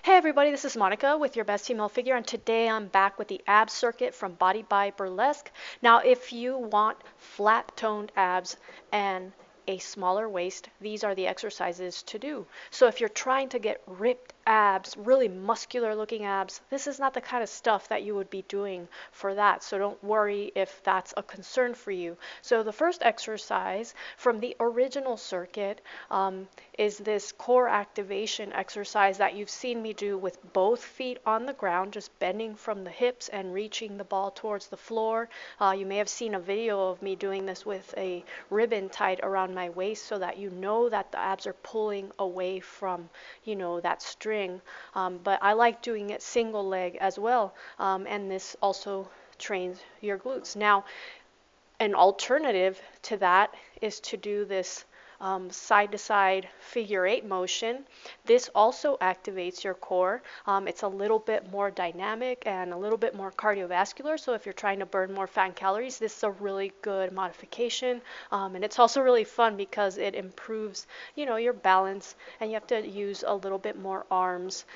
Hey everybody, this is Monica with your best female figure, and today I'm back with the ab circuit from Body by Burlesque. Now, if you want flat toned abs and a smaller waist, these are the exercises to do. So if you're trying to get ripped abs, really muscular looking abs, this is not the kind of stuff that you would be doing for that. So don't worry if that's a concern for you. So the first exercise from the original circuit is this core activation exercise that you've seen me do with both feet on the ground, just bending from the hips and reaching the ball towards the floor. You may have seen a video of me doing this with a ribbon tied around my waist so that you know that the abs are pulling away from, that string. But I like doing it single leg as well, and this also trains your glutes. Now, an alternative to that is to do this side to side figure eight motion. This also activates your core. It's a little bit more dynamic and a little bit more cardiovascular. So if you're trying to burn more fat and calories, this is a really good modification. And it's also really fun because it improves, your balance, and you have to use a little bit more arms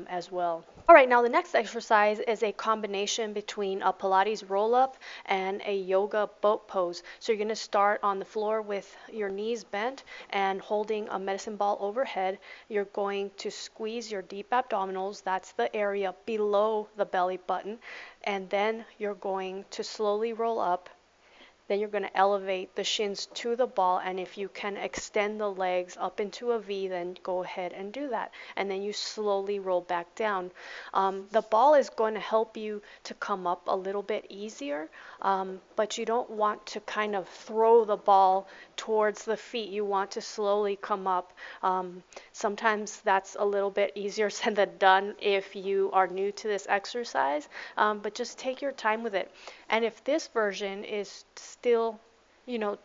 as well. All right, now the next exercise is a combination between a Pilates roll-up and a yoga boat pose. So you're going to start on the floor with your knees bent and holding a medicine ball overhead. You're going to squeeze your deep abdominals. That's the area below the belly button. And then you're going to slowly roll up. Then you're going to elevate the shins to the ball, and if you can extend the legs up into a V, then go ahead and do that. And then you slowly roll back down. The ball is going to help you to come up a little bit easier, but you don't want to kind of throw the ball towards the feet. You want to slowly come up. Sometimes that's a little bit easier said than done if you are new to this exercise, but just take your time with it. And if this version is still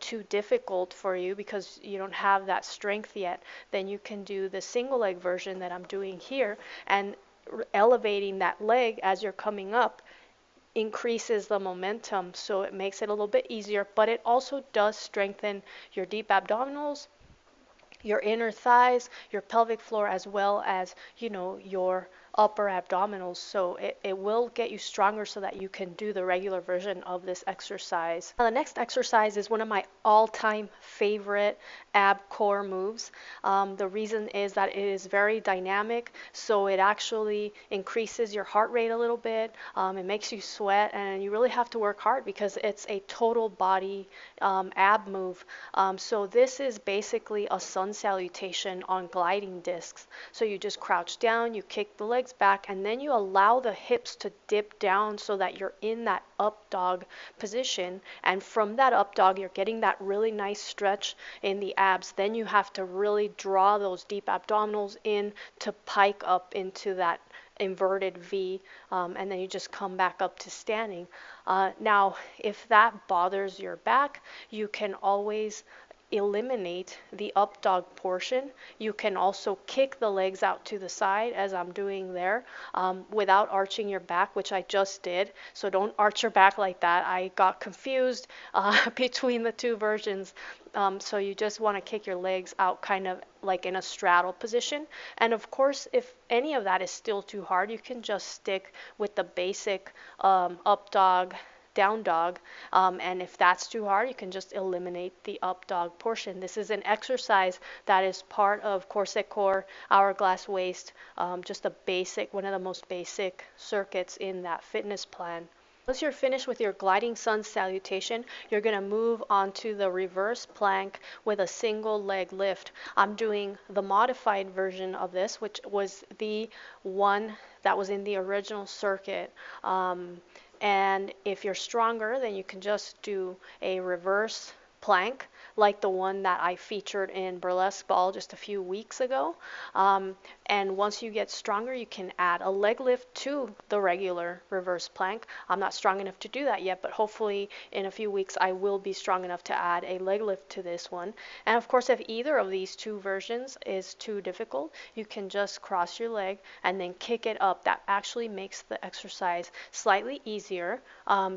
too difficult for you because you don't have that strength yet, then you can do the single leg version that I'm doing here, and elevating that leg as you're coming up increases the momentum, so it makes it a little bit easier, but it also does strengthen your deep abdominals, your inner thighs, your pelvic floor, as well as, your upper abdominals. So it will get you stronger so that you can do the regular version of this exercise. Now, the next exercise is one of my all-time favorite ab core moves. The reason is that it is very dynamic, so it actually increases your heart rate a little bit. It makes you sweat, and you really have to work hard because it's a total body ab move. So this is basically a sun salutation on gliding discs. So you just crouch down, you kick the legs back, and then you allow the hips to dip down so that you're in that up dog position. And from that up dog, you're getting that really nice stretch in the abs. Then you have to really draw those deep abdominals in to pike up into that inverted V, and then you just come back up to standing. Now, if that bothers your back, you can always eliminate the up dog portion. You can also kick the legs out to the side, as I'm doing there, without arching your back, which I just did. So don't arch your back like that. I got confused between the two versions. So you just want to kick your legs out kind of like in a straddle position. And of course, if any of that is still too hard, you can just stick with the basic up dog, down dog, and if that's too hard, you can just eliminate the up dog portion. This is an exercise that is part of corset core, hourglass waist, just one of the most basic circuits in that fitness plan. Once you're finished with your gliding sun salutation, you're going to move on to the reverse plank with a single leg lift. I'm doing the modified version of this, which was the one that was in the original circuit. And if you're stronger, then you can just do a reverse plank like the one that I featured in Burlesque Ball just a few weeks ago. And once you get stronger, you can add a leg lift to the regular reverse plank. I'm not strong enough to do that yet, but hopefully in a few weeks I will be strong enough to add a leg lift to this one. And of course, if either of these two versions is too difficult, you can just cross your leg and then kick it up. That actually makes the exercise slightly easier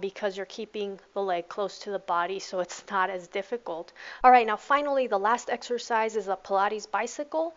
because you're keeping the leg close to the body, so it's not as difficult. All right, now finally, the last exercise is a Pilates bicycle.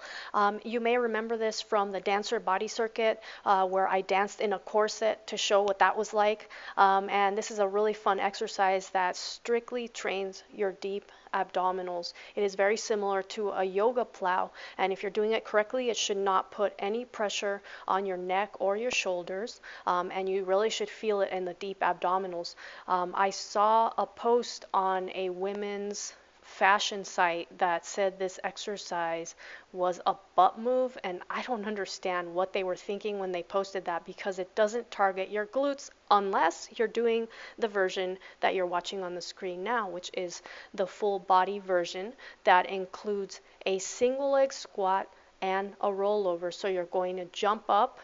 You may remember this from the dancer body circuit where I danced in a corset to show what that was like. And this is a really fun exercise that strictly trains your deep abdominals. It is very similar to a yoga plow, and if you're doing it correctly, it should not put any pressure on your neck or your shoulders, and you really should feel it in the deep abdominals. I saw a post on a women's fashion site that said this exercise was a butt move, and I don't understand what they were thinking when they posted that, because it doesn't target your glutes unless you're doing the version that you're watching on the screen now, which is the full body version that includes a single leg squat and a rollover. So you're going to jump up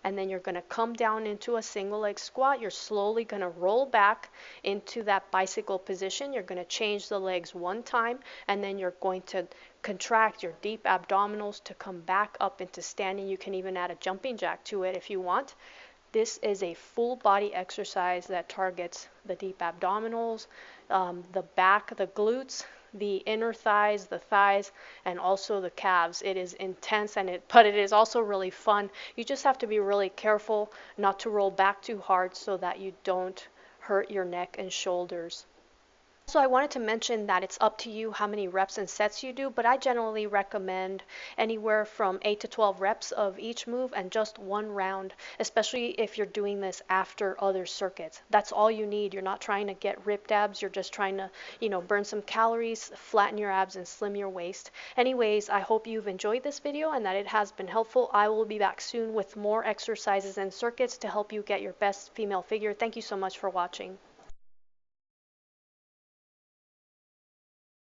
and then you're going to come down into a single leg squat. You're slowly going to roll back into that bicycle position. You're going to change the legs one time, and then you're going to contract your deep abdominals to come back up into standing. You can even add a jumping jack to it if you want. This is a full body exercise that targets the deep abdominals, the back, the glutes, the inner thighs, the thighs, and also the calves. It is intense, but it is also really fun. You just have to be really careful not to roll back too hard so that you don't hurt your neck and shoulders. So I wanted to mention that it's up to you how many reps and sets you do, but I generally recommend anywhere from 8 to 12 reps of each move and just one round, especially if you're doing this after other circuits. That's all you need. You're not trying to get ripped abs. You're just trying to, burn some calories, flatten your abs, and slim your waist. Anyways, I hope you've enjoyed this video and that it has been helpful. I will be back soon with more exercises and circuits to help you get your best female figure. Thank you so much for watching.